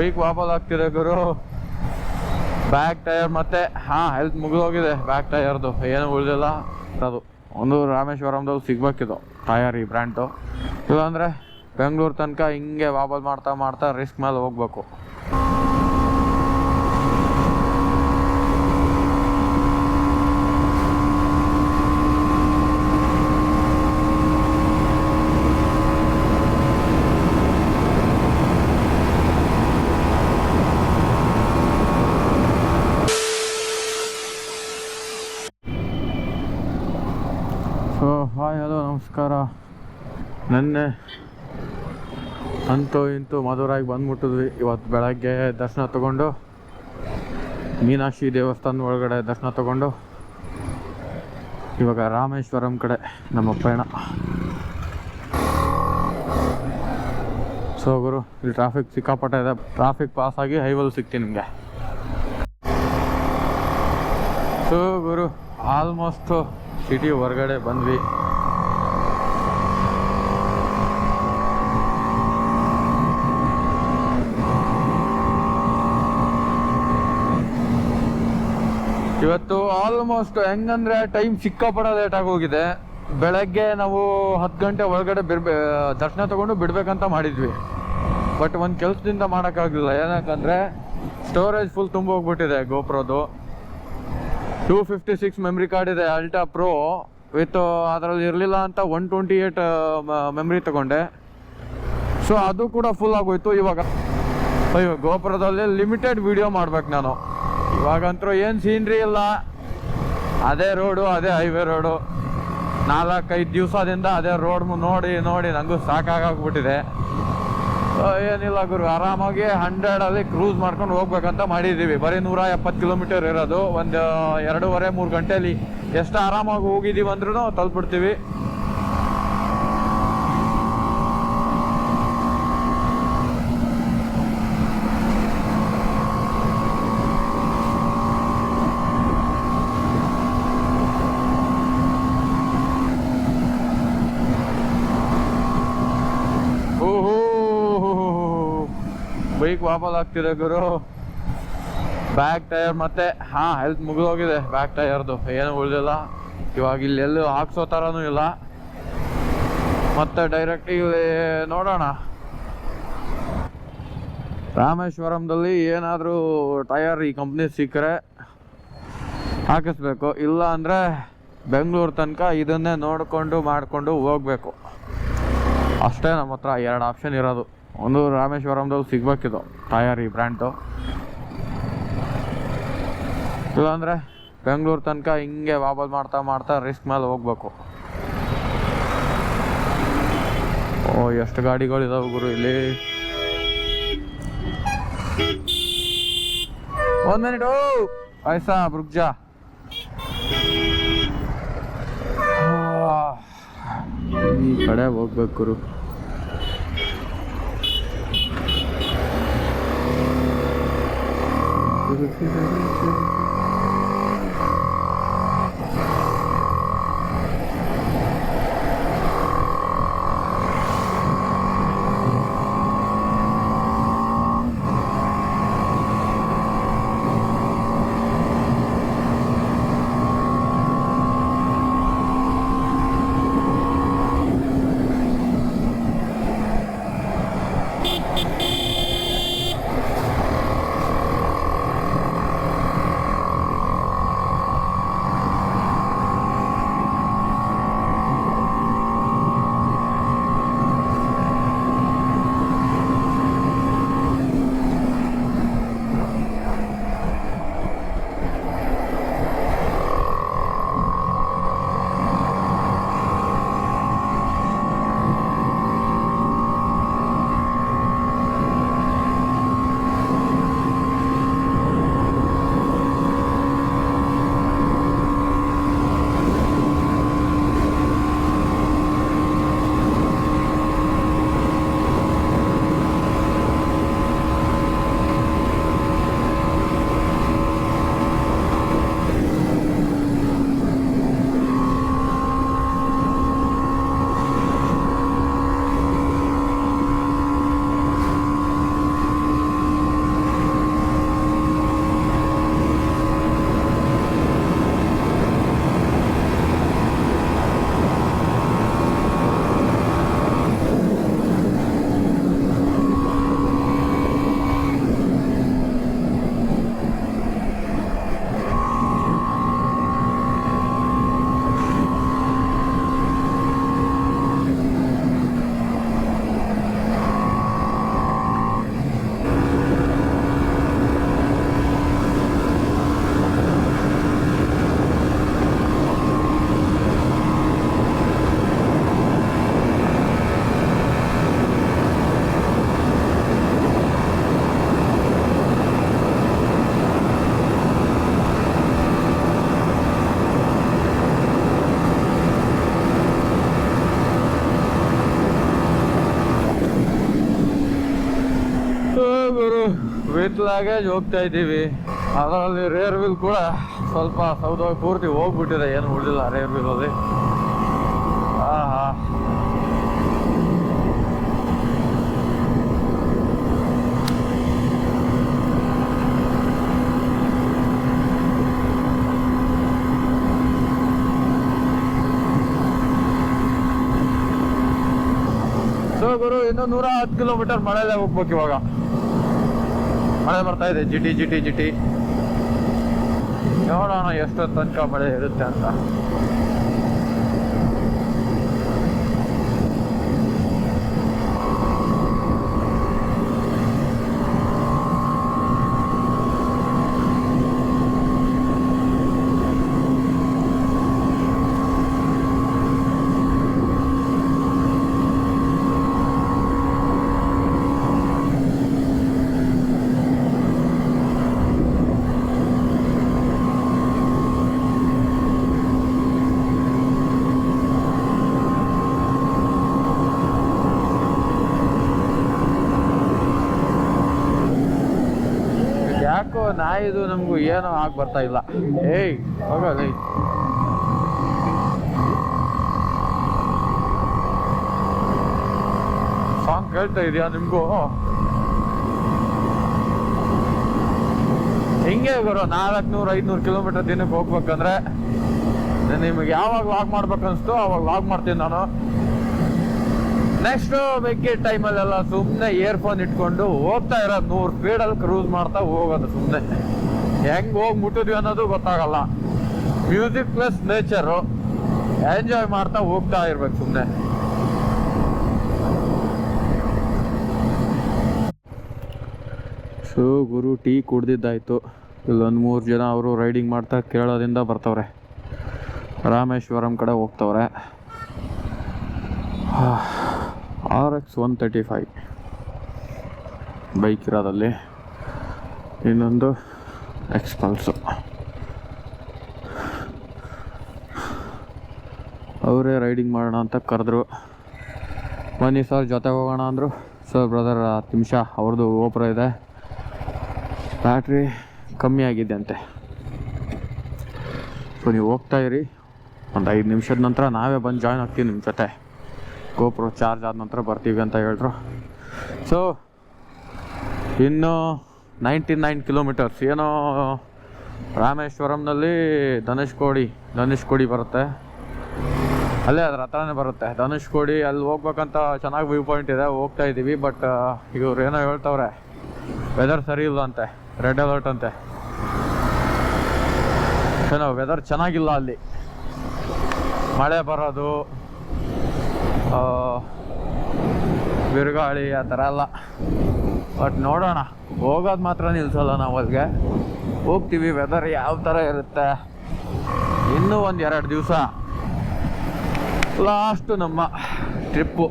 Bike ವಾಪಸ್ ಆಗ್ತಿದೆ ಗುರು. Back tyre ಮತ್ತೆ ಹೆಲ್ತ್ ಮುಗಿದೋಗಿದೆ ಬ್ಯಾಕ್ ಟೈರ್ದು, ಏನು ಉಳಿದಿಲ್ಲ. ಅದು ಒಂದು ರಾಮೇಶ್ವರಂದಲ್ಲಿ ಸಿಗ್ಬೇಕಿದು ಟಯರ್, ಈ ಬ್ರ್ಯಾಂಡು. ಇಲ್ಲಾಂದರೆ ಬೆಂಗಳೂರು ತನಕ ಹಿಂಗೆ ವಾಪಸ್ ಮಾಡ್ತಾ ಮಾಡ್ತಾ ರಿಸ್ಕ್ ಮೇಲೆ ಹೋಗ್ಬೇಕು. ಹಾಯ್ ಹಲೋ ನಮಸ್ಕಾರ. ನೆನ್ನೆ ಅಂತೂ ಇಂತೂ ಮಧುರಾಗಿ ಬಂದ್ಬಿಟ್ಟಿದ್ವಿ. ಇವತ್ತು ಬೆಳಗ್ಗೆ ದರ್ಶನ ತಗೊಂಡು ಮೀನಾಕ್ಷಿ ದೇವಸ್ಥಾನದ ಒಳಗಡೆ ದರ್ಶನ ತಗೊಂಡು ಇವಾಗ ರಾಮೇಶ್ವರಂ ಕಡೆ ನಮ್ಮ ಪಯಣ. ಸೊ ಗುರು, ಇಲ್ಲಿ ಟ್ರಾಫಿಕ್ ಸಿಕ್ಕಾಪಟ್ಟೆ ಇದೆ. ಟ್ರಾಫಿಕ್ ಪಾಸ್ ಆಗಿ ಹೈವೇಲಿ ಸಿಗ್ತೀನಿ ನಿಮಗೆ. ಸೊ ಗುರು, ಆಲ್ಮೋಸ್ಟ್ ಸಿಟಿ ಹೊರಗಡೆ ಬಂದ್ವಿ. ಇವತ್ತು ಆಲ್ಮೋಸ್ಟ್ ಹೆಂಗಂದ್ರೆ ಟೈಮ್ ಸಿಕ್ಕಾಪಡ ಲೇಟ್ ಆಗೋಗಿದೆ. ಬೆಳಗ್ಗೆ ನಾವು 10 ಗಂಟೆ ಒಳಗಡೆ ದರ್ಶನ ತಗೊಂಡು ಬಿಡ್ಬೇಕಂತ ಮಾಡಿದ್ವಿ. ಬಟ್ ಒಂದು ಕೆಲಸದಿಂದ ಮಾಡೋಕ್ಕಾಗಲಿಲ್ಲ. ಏನಕ್ಕಂದರೆ ಸ್ಟೋರೇಜ್ ಫುಲ್ ತುಂಬ ಹೋಗ್ಬಿಟ್ಟಿದೆ. ಗೋಪ್ರೋದು 256 ಮೆಮ್ರಿ ಕಾರ್ಡ್ ಇದೆ, ಅಲ್ಟಾ ಪ್ರೋ ವಿತ್. ಅದರಲ್ಲಿ ಇರಲಿಲ್ಲ ಅಂತ 128 ಮೆಮ್ರಿ ತಗೊಂಡೆ. ಸೊ ಅದು ಕೂಡ ಫುಲ್ ಆಗೋಯ್ತು. ಇವಾಗ ಗೋಪುರದಲ್ಲಿ ಲಿಮಿಟೆಡ್ ವಿಡಿಯೋ ಮಾಡ್ಬೇಕು ನಾನು. ಇವಾಗಂತೂ ಏನು ಸೀನ್ರಿ ಇಲ್ಲ, ಅದೇ ರೋಡು, ಅದೇ ಹೈವೇ ರೋಡು. 4-5 ದಿವಸದಿಂದ ಅದೇ ರೋಡ್ ನೋಡಿ ನೋಡಿ ನನಗೂ ಸಾಕಾಗೋಗ್ಬಿಟ್ಟಿದೆ. ಏನಿಲ್ಲ ಗುರು, ಆರಾಮಾಗಿ 100ಅಲ್ಲಿ ಕ್ರೂಸ್ ಮಾಡ್ಕೊಂಡು ಹೋಗ್ಬೇಕಂತ ಮಾಡಿದ್ದೀವಿ. ಬರೀ 170 ಕಿಲೋಮೀಟರ್ ಇರೋದು. ಒಂದು 2.5-3 ಗಂಟೆಯಲ್ಲಿ ಎಷ್ಟು ಆರಾಮಾಗಿ ಹೋಗಿದ್ದೀವಿ ಅಂದ್ರೂ ತಲುಪಿಡ್ತೀವಿ. ಬೈಕ್ ವಾಪಸ್ ಆಗ್ತಿದೆ ಗುರು. ಬ್ಯಾಕ್ ಟೈರ್ ಮತ್ತೆ ಹೆಲ್ತ್ ಮುಗಿದೋಗಿದೆ ಬ್ಯಾಕ್ ಟೈರ್ದು, ಏನು ಉಳಿದಿಲ್ಲ. ಇವಾಗ ಇಲ್ಲಿ ಎಲ್ಲೂ ಹಾಕ್ಸೋ ಥರನೂ ಇಲ್ಲ. ಮತ್ತೆ ಡೈರೆಕ್ಟ್ ಇಲ್ಲಿ ನೋಡೋಣ. ರಾಮೇಶ್ವರಂದಲ್ಲಿ ಏನಾದರೂ ಟಯರ್ ಈ ಕಂಪ್ನಿ ಸಿಕ್ಕರೆ ಹಾಕಿಸ್ಬೇಕು. ಇಲ್ಲ ಅಂದರೆ ಬೆಂಗಳೂರು ತನಕ ಇದನ್ನೇ ನೋಡಿಕೊಂಡು ಮಾಡಿಕೊಂಡು ಹೋಗ್ಬೇಕು. ಅಷ್ಟೇ ನಮ್ಮ ಹತ್ರ 2 ಆಪ್ಷನ್ ಇರೋದು. ಒಂದು ರಾಮೇಶ್ವರಂದಲ್ಲಿ ಸಿಗ್ಬೇಕಿದು ಟಯರ್, ಈ ಬ್ರ್ಯಾಂಡು. ಇಲ್ಲಾಂದರೆ ಬೆಂಗಳೂರು ತನಕ ಹಿಂಗೆ ವಾಪಸ್ ಮಾಡ್ತಾ ಮಾಡ್ತಾ ರಿಸ್ಕ್ ಮೇಲೆ ಹೋಗ್ಬೇಕು. ಎಷ್ಟು ಗಾಡಿಗಳಿದಾವೆ ಗುರು ಇಲ್ಲಿ. 1 ಮಿನಿಟು ಐಸಾ ಬುರ್ಜಾ. ಈ ಕಡೆ ಹೋಗ್ಬೇಕು ಗುರು. ವಿತ್ ಲ್ಯಾಗೇಜ್ ಹೋಗ್ತಾ ಇದ್ದೀವಿ. ಅದರಲ್ಲಿ ರೇರ್ ವೀಲ್ ಕೂಡ ಸ್ವಲ್ಪ ಸೌದೋಗಿ ಪೂರ್ತಿ ಹೋಗ್ಬಿಟ್ಟಿದೆ, ಏನು ಉಳಿದಿಲ್ಲ ರೇರ್ ವೀಲಲ್ಲಿ. ಆಹಾ, ಸೊ ಗುರು, ಇನ್ನು 110 ಕಿಲೋಮೀಟರ್ ಮಳೆಯಲ್ಲೇ ಹೋಗ್ಬೇಕು. ಇವಾಗ ಮಳೆ ಬರ್ತಾ ಇದೆ, ಜಿಟಿ ಜಿಟಿ ಜಿಟಿ. ನೋಡೋಣ ಎಷ್ಟೊತ್ತು ತನಕ ಮಳೆ ಇರುತ್ತೆ ಅಂತ. ಯಾಕೋ ನಾಯಿದು ನಮಗೂ ಏನೋ ಆಗಿ ಬರ್ತಾ ಇಲ್ಲ. ಏಯ್ ಹೋಗಲ್ಲ. ಸಾಂಗ್ ಕೇಳ್ತಾ ಇದೆಯಾ ನಿಮ್ಗೂ? ಹಿಂಗೆ ಗುರು, 400-500 ಕಿಲೋಮೀಟರ್ ದಿನಕ್ಕೆ ಹೋಗ್ಬೇಕಂದ್ರೆ ನಿಮಗೆ ಯಾವಾಗ ಲಾಗ್ ಮಾಡ್ಬೇಕನ್ನಿಸ್ತು ಅವಾಗ ಲಾಗ್ ಮಾಡ್ತೀನಿ ನಾನು. ನೆಕ್ಸ್ಟ್ ಮಿಕ್ಕಿ ಟೈಮಲ್ಲೆಲ್ಲ ಸುಮ್ಮನೆ ಇಯರ್ಫೋನ್ ಇಟ್ಕೊಂಡು ಹೋಗ್ತಾ ಇರೋದು, 100 ಸ್ಪೀಡಲ್ಲಿ ಕ್ರೂಸ್ ಮಾಡ್ತಾ ಹೋಗೋದು. ಸುಮ್ಮನೆ ಹೆಂಗೆ ಹೋಗಿ ಮುಟ್ಟಿದ್ವಿ ಅನ್ನೋದು ಗೊತ್ತಾಗಲ್ಲ. ಮ್ಯೂಸಿಕ್ ಪ್ಲಸ್ ನೇಚರು ಎಂಜಾಯ್ ಮಾಡ್ತಾ ಹೋಗ್ತಾ ಇರ್ಬೇಕು ಸುಮ್ಮನೆ. ಸೊ ಗುರು, ಟೀ ಕುಡ್ದಿದ್ದಾಯ್ತು. ಇಲ್ಲೊಂದು 3 ಜನ ಅವರು ರೈಡಿಂಗ್ ಮಾಡ್ತಾ ಕೇರಳದಿಂದ ಬರ್ತವ್ರೆ, ರಾಮೇಶ್ವರಂ ಕಡೆ ಹೋಗ್ತವ್ರೆ. RX 135 ಬೈಕ್ ಇರೋದಲ್ಲಿ, ಇನ್ನೊಂದು ಎಕ್ಸ್ಪಲ್ಸು. ಅವರೇ ರೈಡಿಂಗ್ ಮಾಡೋಣ ಅಂತ ಕರೆದ್ರು. ಬನ್ನಿ ಸರ್ ಜೊತೆ ಹೋಗೋಣ ಅಂದರು. ಸರ್ ಬ್ರದರ್ 10 ನಿಮಿಷ, ಅವ್ರದ್ದು ಗೋಪುರ ಇದೆ, ಬ್ಯಾಟ್ರಿ ಕಮ್ಮಿ ಆಗಿದೆ ಅಂತೆ. ಸೊ ನೀವು ಹೋಗ್ತಾ ಇರಿ, ಒಂದು 5 ನಿಮಿಷದ ನಂತರ ನಾವೇ ಬಂದು ಜಾಯ್ನ್ ಆಗ್ತೀವಿ ನಿಮ್ಮ ಜೊತೆ. ಗೋಪುರ ಚಾರ್ಜ್ ಆದ ನಂತರ ಬರ್ತೀವಿ ಅಂತ ಹೇಳಿದ್ರು. ಸೊ ಇನ್ನು 99 ಕಿಲೋಮೀಟರ್ಸ್. ಏನೋ ರಾಮೇಶ್ವರಂನಲ್ಲಿ ಧನುಷ್ಕೋಡಿ ಬರುತ್ತೆ, ಅಲ್ಲೇ ಅದ್ರ ಹತ್ರನೇ ಬರುತ್ತೆ ಧನುಷ್ಕೋಡಿ. ಅಲ್ಲಿ ಹೋಗ್ಬೇಕಂತ ಚೆನ್ನಾಗಿ ವ್ಯೂ ಪಾಯಿಂಟ್ ಇದೆ, ಹೋಗ್ತಾ ಇದ್ದೀವಿ. ಬಟ್ ಇವ್ರು ಏನೋ ಹೇಳ್ತವ್ರೆ, ವೆದರ್ ಸರಿ ಇಲ್ಲ ಅಂತೆ, ರೆಡ್ ಅಲರ್ಟ್ ಅಂತೆ. ಏನೋ ವೆದರ್ ಚೆನ್ನಾಗಿಲ್ಲ ಅಲ್ಲಿ, ಮಳೆ ಬರೋದು, ಬಿರುಗಾಳಿ ಆ ಥರ ಎಲ್ಲ. ಬಟ್ ನೋಡೋಣ, ಹೋಗೋದು ಮಾತ್ರ ನಿಲ್ಸಲ್ಲ ನಾವು, ಅಲ್ಲಿಗೆ ಹೋಗ್ತೀವಿ. ವೆದರ್ ಯಾವ ಥರ ಇರುತ್ತೆ, ಇನ್ನೂ 1-2 ದಿವಸ ಲಾಸ್ಟು ನಮ್ಮ ಟ್ರಿಪ್ಪು.